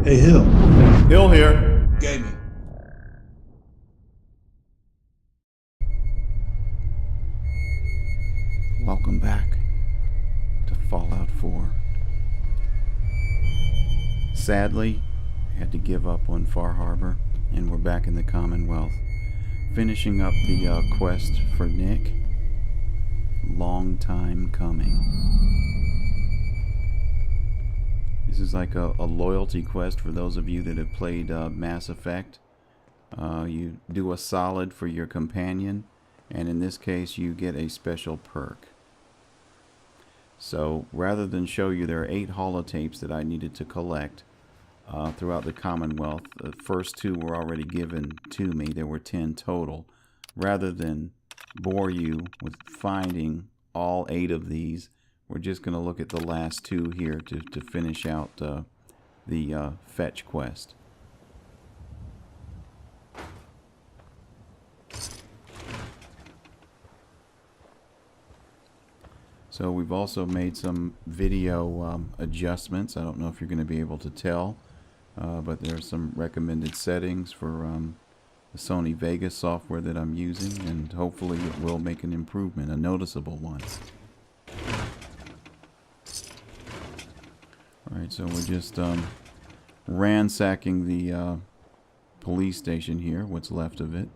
Hey, Hill. Hill here. Gaming. Welcome back to Fallout 4. Sadly, I had to give up on Far Harbor, and we're back in the Commonwealth, finishing up the quest for Nick. Long time coming. This is like a loyalty quest for those of you that have played Mass Effect. You do a solid for your companion, and in this case you get a special perk. So rather than show you, there are 8 holotapes that I needed to collect throughout the Commonwealth. The first 2 were already given to me. There were 10 total. Rather than bore you with finding all 8 of these, we're just going to look at the last 2 here to finish out the fetch quest. So we've also made some video adjustments. I don't know if you're going to be able to tell, but there are some recommended settings for the Sony Vegas software that I'm using, and hopefully it will make an improvement, a noticeable one. Alright, so we're just ransacking the police station here, what's left of it.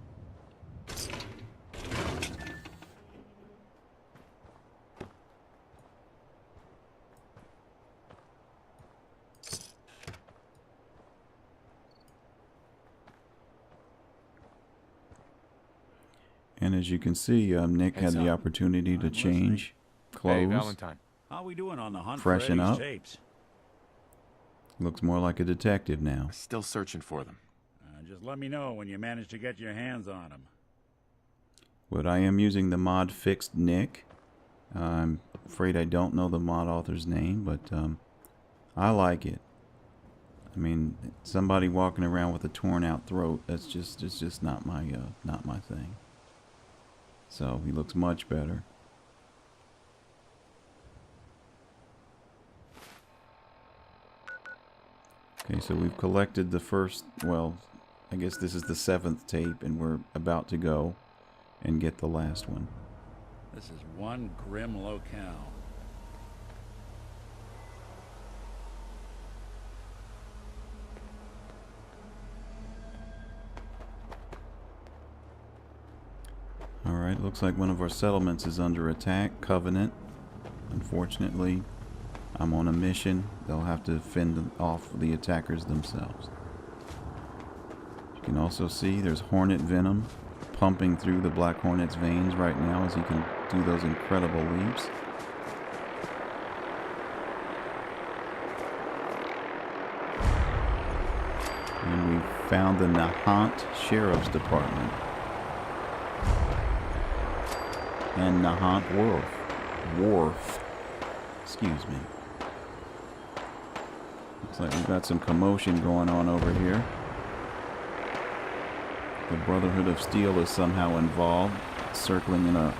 And as you can see, Nick had the opportunity to change clothes. Hey, Valentine. How we doing on the hunt Freshen for Eddie's up. tapes? Looks more like a detective now. Still searching for them. Just let me know when you manage to get your hands on them. But I am using the mod Fixed Nick. I'm afraid I don't know the mod author's name, but I like it. I mean, somebody walking around with a torn out throat, it's just not my thing. So he looks much better. Okay, so we've collected the first, well, I guess this is the 7th tape, and we're about to go and get the last one. This is one grim locale. Alright, looks like one of our settlements is under attack. Covenant. Unfortunately, I'm on a mission. They'll have to fend off the attackers themselves. You can also see there's Hornet venom pumping through the Black Hornet's veins right now as he can do those incredible leaps. And we found the Nahant Sheriff's Department. And Nahant Wharf. Excuse me. Looks like we've got some commotion going on over here. The Brotherhood of Steel is somehow involved, circling in a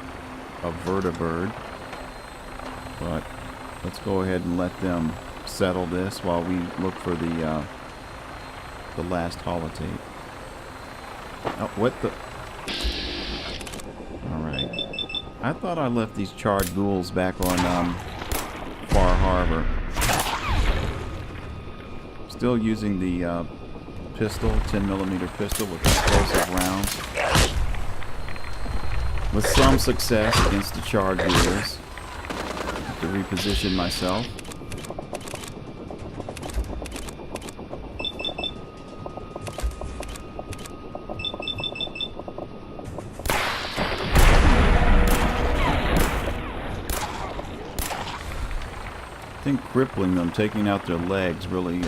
vertibird. But let's go ahead and let them settle this while we look for the last holotape. Oh, what the? Alright. I thought I left these charred ghouls back on Far Harbor. Still using the pistol, 10mm pistol with explosive rounds. With some success against the charred ghouls. Have to reposition myself. I think crippling them, taking out their legs, really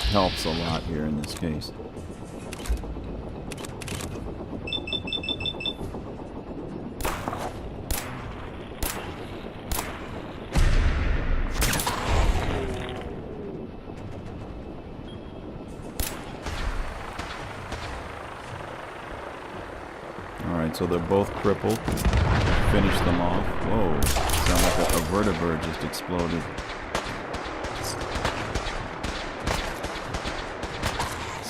helps a lot here in this case. Alright, so they're both crippled. Finish them off. Whoa, sound like a vertibird just exploded.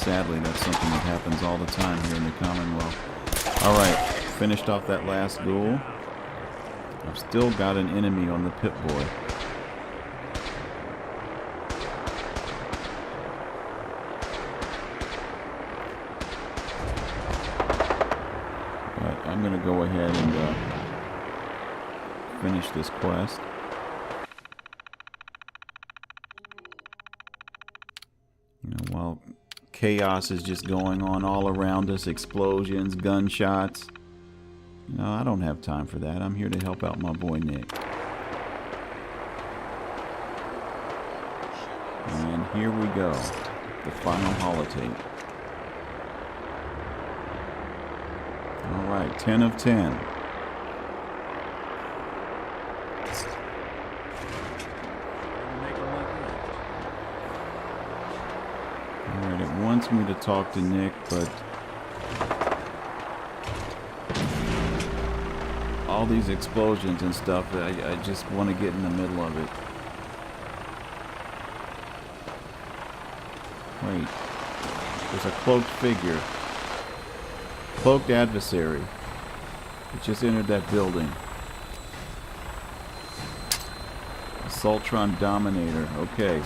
sadly, that's something that happens all the time here in the Commonwealth. Alright, finished off that last ghoul. I've still got an enemy on the Pip-Boy. But I'm going to go ahead and finish this quest. You know, while chaos is just going on all around us, explosions, gunshots. You know, I don't have time for that. I'm here to help out my boy Nick. And here we go. The final holotape. Alright, 10 of 10. Alright, it wants me to talk to Nick, but all these explosions and stuff, I just want to get in the middle of it. Wait. There's a cloaked figure. Cloaked adversary. It just entered that building. Assaultron Dominator. Okay.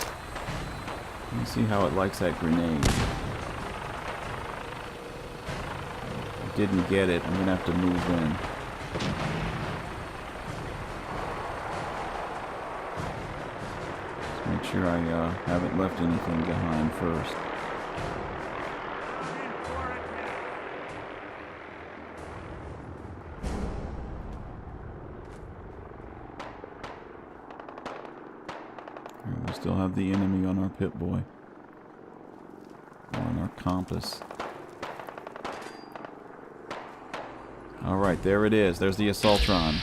Let me see how it likes that grenade. I didn't get it. I'm going to have to move in. Let's make sure I haven't left anything behind first. We still have the enemy on our Pip-Boy. On our compass. Alright, there it is. There's the Assaultron.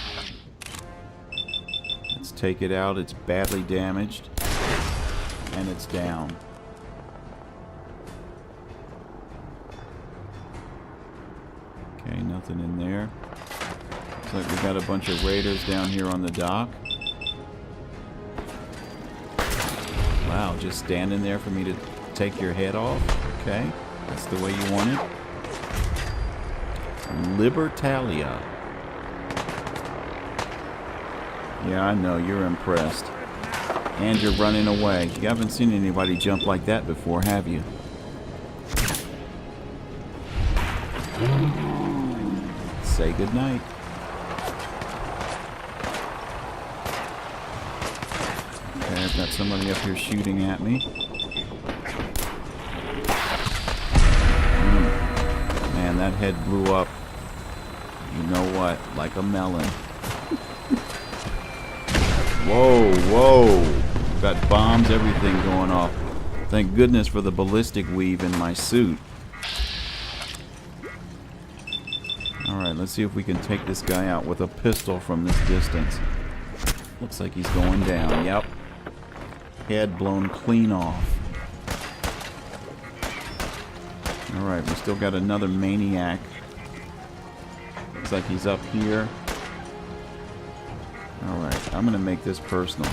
Let's take it out. It's badly damaged. And it's down. Okay, nothing in there. Looks like we got a bunch of raiders down here on the dock. Wow, just standing there for me to take your head off? Okay, that's the way you want it. Libertalia. Yeah, I know, you're impressed. And you're running away. You haven't seen anybody jump like that before, have you? Say goodnight. Okay, I've got somebody up here shooting at me. Man, that head blew up. You know what? Like a melon. Whoa, whoa. Got bombs, everything going off. Thank goodness for the ballistic weave in my suit. Alright, let's see if we can take this guy out with a pistol from this distance. Looks like he's going down. Yep. Head blown clean off. Alright, we still got another maniac. Looks like he's up here. Alright, I'm going to make this personal.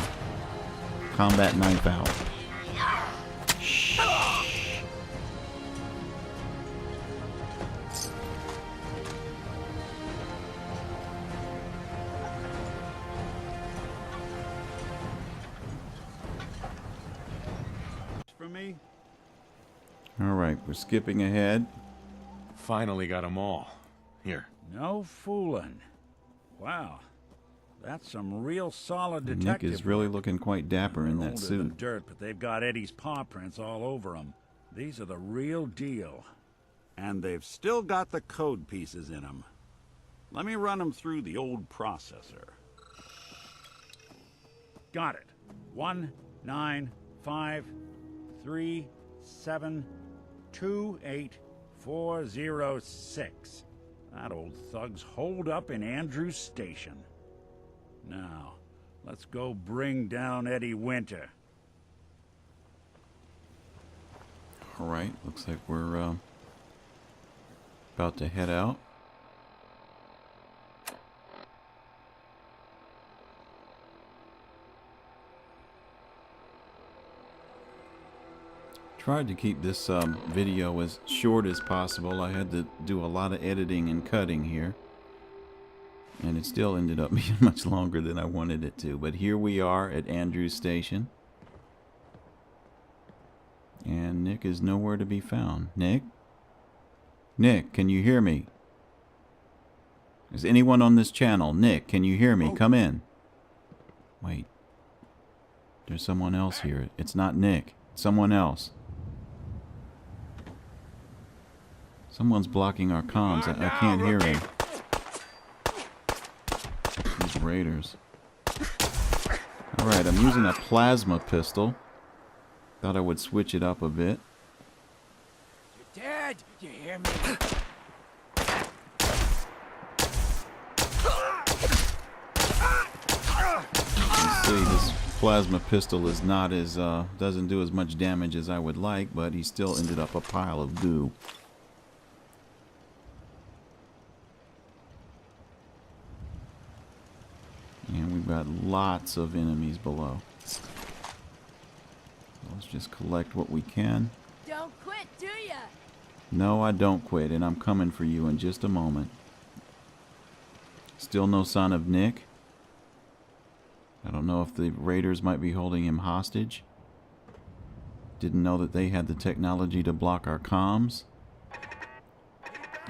Combat knife out. Shh. For me? Alright, we're skipping ahead. Finally got them all. Here. No fooling. Wow. That's some real solid Nick detective is really work. looking quite dapper in They're that older than suit. dirt, but they've got Eddie's paw prints all over them. These are the real deal. And they've still got the code pieces in them. Let me run them through the old processor. Got it. 19553728406. That old thug's holed up in Andrews Station. Now, let's go bring down Eddie Winter. Alright, looks like we're about to head out. tried to keep this video as short as possible. I had to do a lot of editing and cutting here. And it still ended up being much longer than I wanted it to. But here we are at Andrews Station. And Nick is nowhere to be found. Nick? Nick, can you hear me? Is anyone on this channel? Nick, can you hear me? Come in. Wait. There's someone else here. It's not Nick. It's someone else. Someone's blocking our comms. I can't hear him. These raiders. Alright, I'm using a plasma pistol. Thought I would switch it up a bit. You're dead! You hear me? You see, this plasma pistol is not as, doesn't do as much damage as I would like, but he still ended up a pile of goo. And we've got lots of enemies below. Let's just collect what we can. Don't quit, do ya? No, I don't quit, and I'm coming for you in just a moment. Still no sign of Nick. I don't know if the raiders might be holding him hostage. Didn't know that they had the technology to block our comms.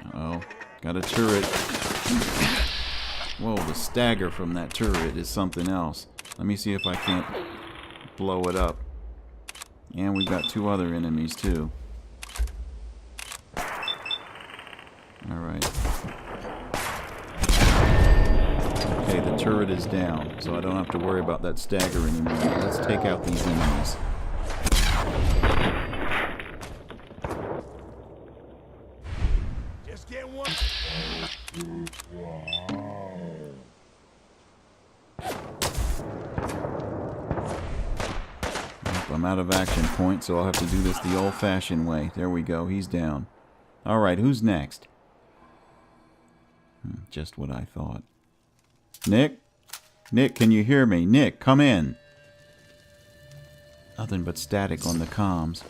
Uh-oh. Got a turret. Whoa, the stagger from that turret is something else. Let me see if I can't blow it up. And we've got two other enemies too. Alright. Okay, the turret is down, so I don't have to worry about that stagger anymore. Let's take out these enemies. Just get one. I'm out of action point, so I'll have to do this the old-fashioned way. There we go, he's down. Alright, who's next? Just what I thought. Nick? Nick, can you hear me? Nick, come in. Nothing but static on the comms.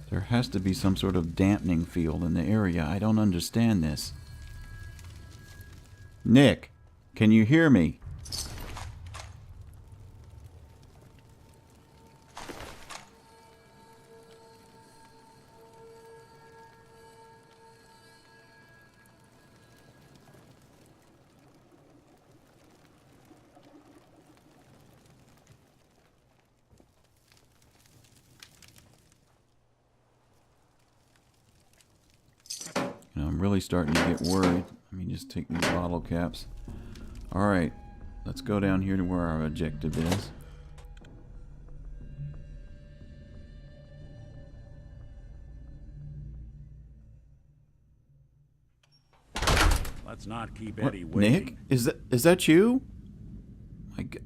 There has to be some sort of dampening field in the area. I don't understand this. Nick, can you hear me? I'm really starting to get worried. Let me just take these bottle caps. Alright, let's go down here to where our objective is. Let's not keep Eddie waiting. Nick? Is that you? My God.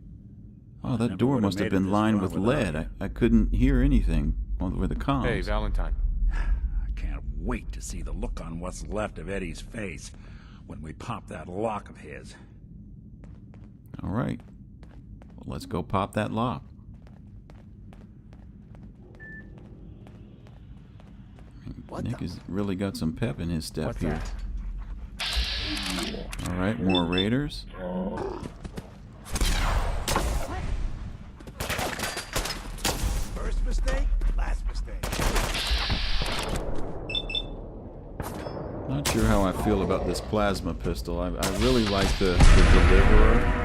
Oh, that Never door would've must have made it been this lined far with without lead. you. I couldn't hear anything over the comms. Hey, Valentine. I can't wait to see the look on what's left of Eddie's face when we pop that lock of his. Alright. Well, let's go pop that lock. Nick has really got some pep in his step here. Alright, more raiders. First mistake, last mistake. Not sure how I feel about this plasma pistol. I really like the deliverer.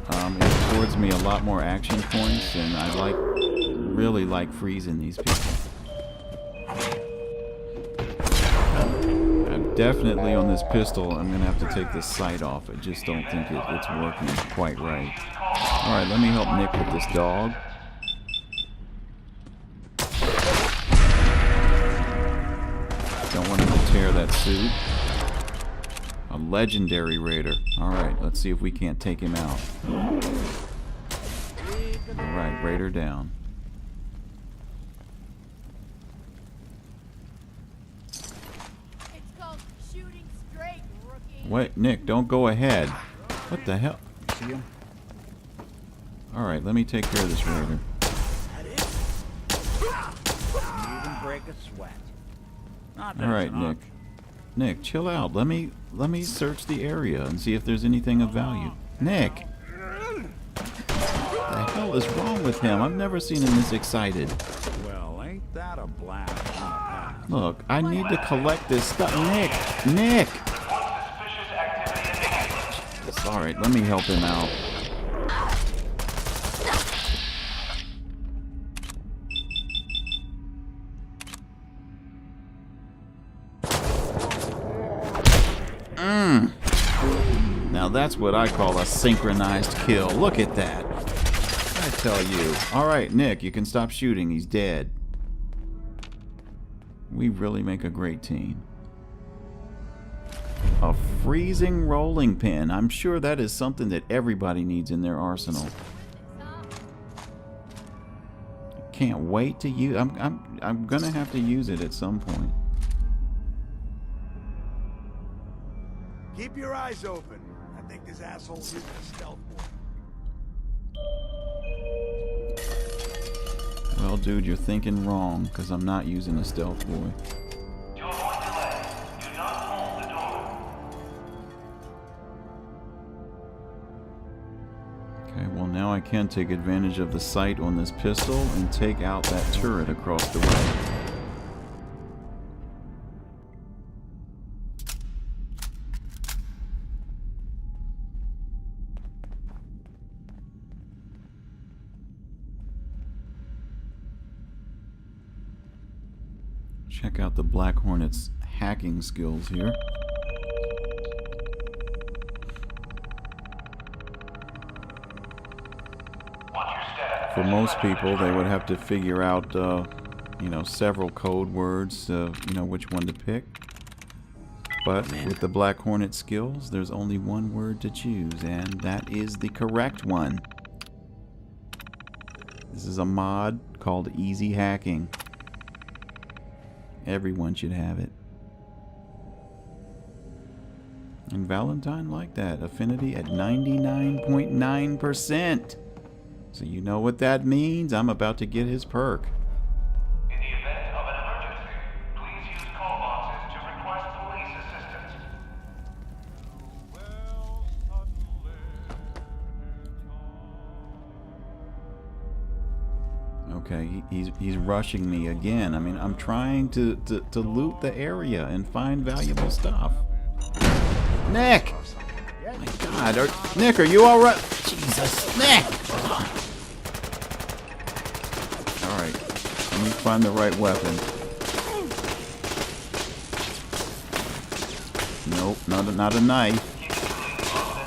It affords me a lot more action points, and I really like freezing these people. Definitely on this pistol, I'm going to have to take the sight off. I just don't think it's working quite right. Alright, let me help Nick with this dog. Don't want him to tear that suit. A legendary raider. Alright, let's see if we can't take him out. Alright, raider down. Wait, Nick, don't go ahead. What the hell? See him? Alright, let me take care of this raider. a sweat. Not that All it's right, an Nick. Nick, chill out. Let me search the area and see if there's anything of value. Nick! What the hell is wrong with him? I've never seen him this excited. Well, ain't that a blast from the past? Look, I need to collect this stuff. Nick! Nick! It's alright, let me help him out. Now that's what I call a synchronized kill. Look at that. I tell you. Alright, Nick, you can stop shooting. He's dead. We really make a great team. A freezing rolling pin. I'm sure that is something that everybody needs in their arsenal. Can't wait to use. I'm gonna have to use it at some point. Keep your eyes open. I think this asshole's using a stealth boy. Well, dude, you're thinking wrong, because I'm not using a stealth boy. To avoid delay, do not hold the door. Okay, well now I can take advantage of the sight on this pistol and take out that turret across the way. Check out the Black Hornet's hacking skills here. For most people, they would have to figure out, you know, several code words, you know, which one to pick. But with the Black Hornet skills, there's only one word to choose, and that is the correct one. This is a mod called Easy Hacking. Everyone should have it. And Valentine liked that. Affinity at 99.9%. So you know what that means? I'm about to get his perk. In the event of an emergency, please use call boxes to request police assistance. Okay, he's rushing me again. I mean, I'm trying to loot the area and find valuable stuff. Nick! My God, Nick, are you all right? Jesus, Nick! All right, let me find the right weapon. Nope, not a knife.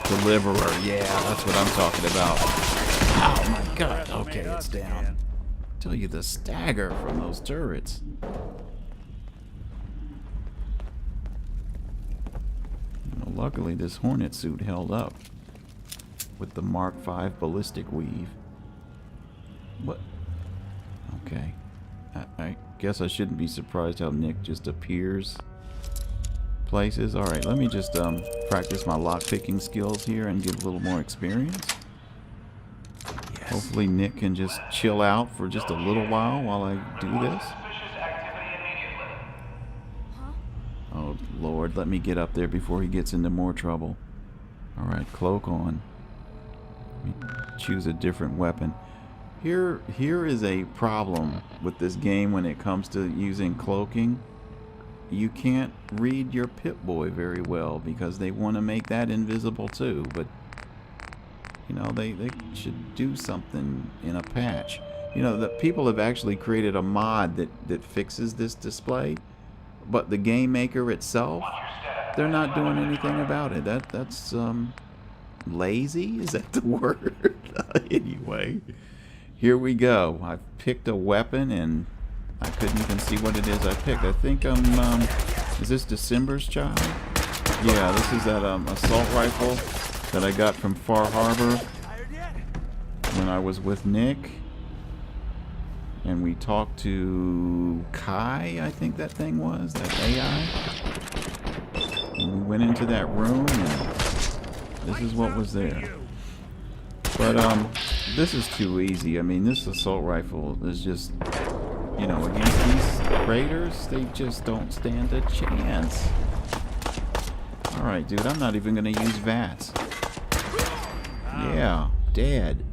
Deliverer, yeah, that's what I'm talking about. Oh my God! Okay, it's down. Tell you the stagger from those turrets. Well, luckily, this Hornet suit held up with the Mark V ballistic weave. What? Okay. I guess I shouldn't be surprised how Nick just appears places. All right, let me just practice my lock-picking skills here and get a little more experience. Hopefully Nick can just chill out for just a little while I do this. Oh Lord, let me get up there before he gets into more trouble. Alright, cloak on. Let me choose a different weapon. Here is a problem with this game when it comes to using cloaking. You can't read your Pip-Boy very well because they want to make that invisible too, but you know, they should do something in a patch. You know, the people have actually created a mod that fixes this display, but the game maker itself, they're not doing anything about it. That's lazy? Is that the word? Anyway, here we go. I've picked a weapon and I couldn't even see what it is I picked. I think is this December's Child? Yeah, this is that assault rifle that I got from Far Harbor when I was with Nick, and we talked to Kai, I think that thing was, that AI, and we went into that room and this is what was there. But this is too easy. I mean, this assault rifle is just you know, against these raiders, they just don't stand a chance. Alright, dude, I'm not even gonna use VATS. Yeah, dead.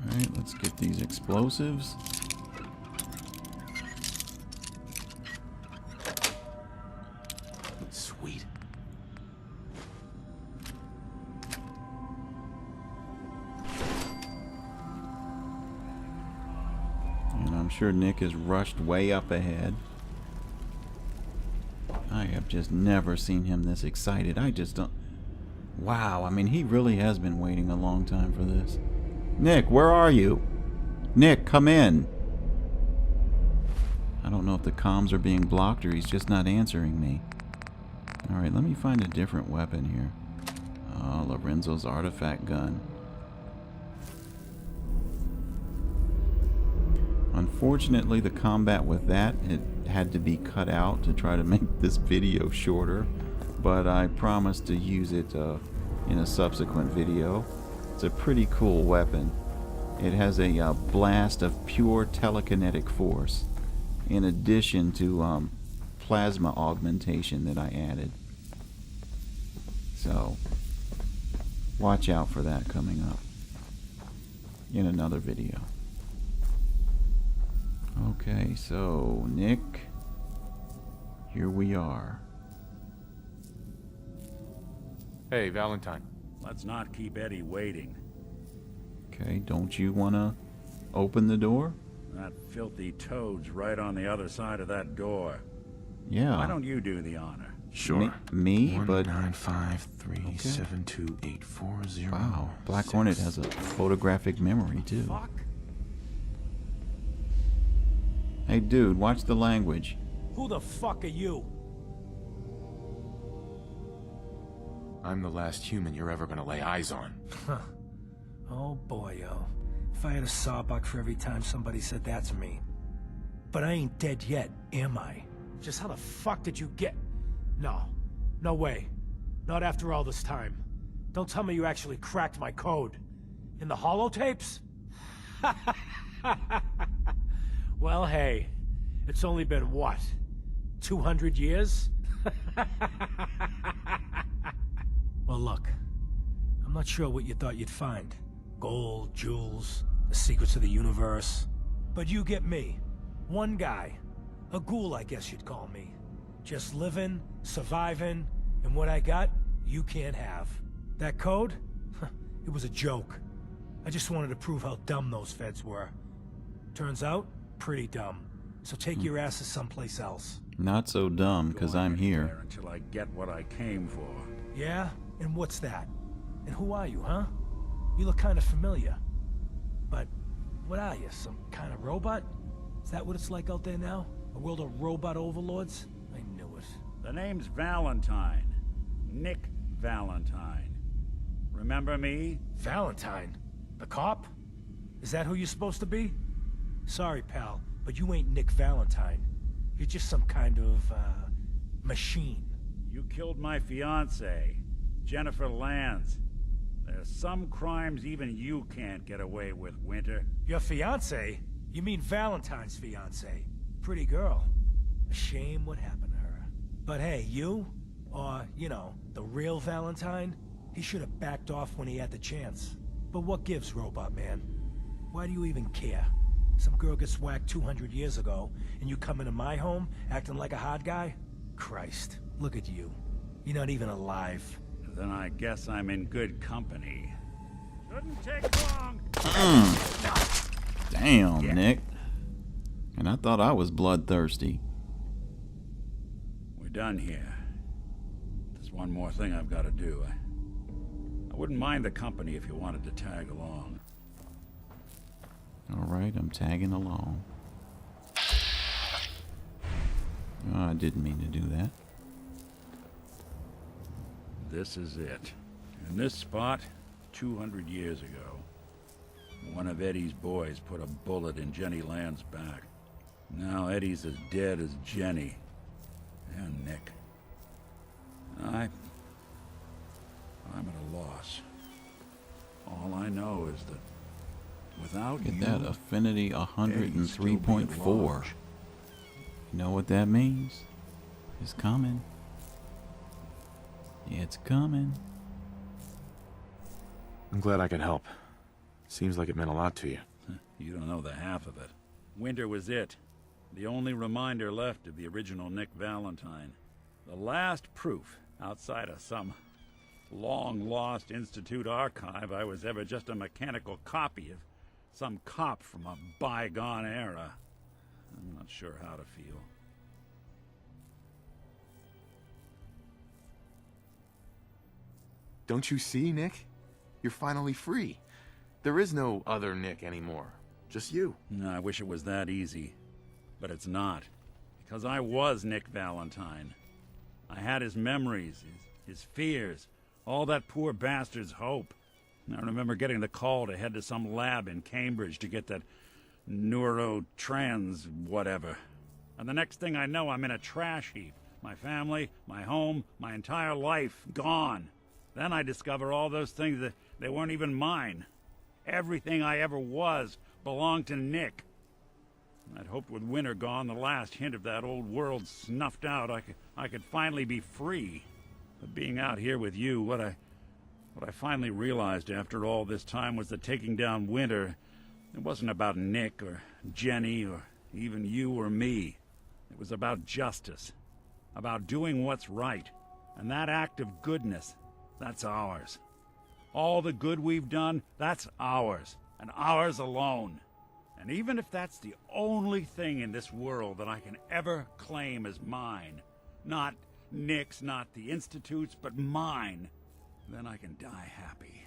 Alright, let's get these explosives. Sweet. And I'm sure Nick is rushed way up ahead. I have just never seen him this excited. I just don't... Wow, I mean, he really has been waiting a long time for this. Nick, where are you? Nick, come in. I don't know if the comms are being blocked or he's just not answering me. Alright, let me find a different weapon here. Oh, Lorenzo's artifact gun. Unfortunately, the combat with that, it had to be cut out to try to make this video shorter. But I promised to use it in a subsequent video. It's a pretty cool weapon. It has a blast of pure telekinetic force, in addition to plasma augmentation that I added. So, watch out for that coming up in another video. Okay, so Nick, here we are. Hey, Valentine. Let's not keep Eddie waiting. Okay, don't you want to open the door? That filthy toad's right on the other side of that door. Yeah. Why don't you do the honor? Sure. Me? But 195372840. wow, Black Hornet has a photographic memory too. Fuck. Hey, dude, watch the language. Who the fuck are you? I'm the last human you're ever gonna lay eyes on. Oh boy, yo. If I had a sawbuck for every time somebody said that to me. But I ain't dead yet, am I? Just how the fuck did you get... No. No way. Not after all this time. Don't tell me you actually cracked my code. In the holotapes? Well, hey. It's only been, what? 200 years? Well, look. I'm not sure what you thought you'd find. Gold, jewels, the secrets of the universe. But you get me. One guy. A ghoul, I guess you'd call me. Just living, surviving, and what I got, you can't have. That code? It was a joke. I just wanted to prove how dumb those feds were. Turns out, pretty dumb. So take your asses someplace else. Not so dumb, because I'm here. Until I get what I came for. Yeah? And what's that? And who are you, huh? You look kind of familiar. But what are you, some kind of robot? Is that what it's like out there now? A world of robot overlords? I knew it. The name's Valentine. Nick Valentine. Remember me? Valentine? The cop? Is that who you're supposed to be? Sorry, pal, but you ain't Nick Valentine. You're just some kind of, machine. You killed my fiancée, Jennifer Lands. There's some crimes even you can't get away with, Winter. Your fiancée? You mean Valentine's fiancée? Pretty girl. A shame what happened to her. But hey, you? Or, you know, the real Valentine? He should have backed off when he had the chance. But what gives, Robot Man? Why do you even care? Some girl gets whacked 200 years ago, and you come into my home acting like a hard guy? Christ, look at you. You're not even alive. Then I guess I'm in good company. Shouldn't take long. Damn, Yeah. Nick. And I thought I was bloodthirsty. We're done here. There's one more thing I've got to do. I wouldn't mind the company if you wanted to tag along. Alright, I'm tagging along. Oh, I didn't mean to do that. This is it. In this spot, 200 years ago. One of Eddie's boys put a bullet in Jenny Land's back. Now Eddie's as dead as Jenny. And Nick. I'm at a loss. All I know is that without Get you, that affinity Eddie'd still be at 103.4. large. You know what that means? It's coming. It's coming. I'm glad I could help. Seems like it meant a lot to you. You don't know the half of it. Winter was it. The only reminder left of the original Nick Valentine. The last proof, outside of some long-lost Institute archive, I was ever just a mechanical copy of some cop from a bygone era. I'm not sure how to feel. Don't you see, Nick? You're finally free. There is no other Nick anymore. Just you. I wish it was that easy. But it's not. Because I was Nick Valentine. I had his memories, his fears, all that poor bastard's hope. I remember getting the call to head to some lab in Cambridge to get that neurotrans whatever. And the next thing I know, I'm in a trash heap. My family, my home, my entire life gone. Then I discover all those things that they weren't even mine. Everything I ever was belonged to Nick. I'd hoped with Winter gone, the last hint of that old world snuffed out, I could finally be free. But being out here with you, what I finally realized after all this time was that taking down Winter, it wasn't about Nick or Jenny or even you or me. It was about justice, about doing what's right. And that act of goodness, that's ours. All the good we've done, that's ours, and ours alone. And even if that's the only thing in this world that I can ever claim as mine, not Nick's, not the Institute's, but mine, then I can die happy.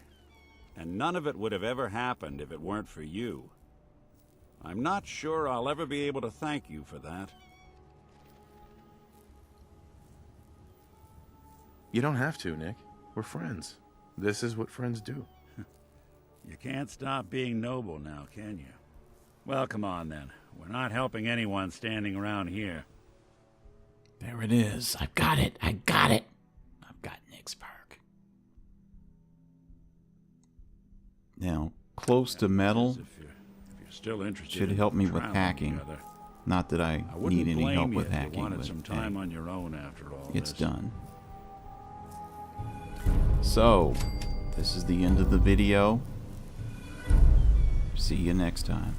And none of it would have ever happened if it weren't for you. I'm not sure I'll ever be able to thank you for that. You don't have to, Nick. We're friends. This is what friends do. You can't stop being noble now, can you? Well, come on then. We're not helping anyone standing around here. There it is. I've got it. I got it. I've got Nick's perk. Now, close to metal If you're still interested should in help me with traveling hacking. together, Not that I I wouldn't need any blame help you with if you hacking, wanted but some time hey, on your own after all it's this. done. So, this is the end of the video. See you next time.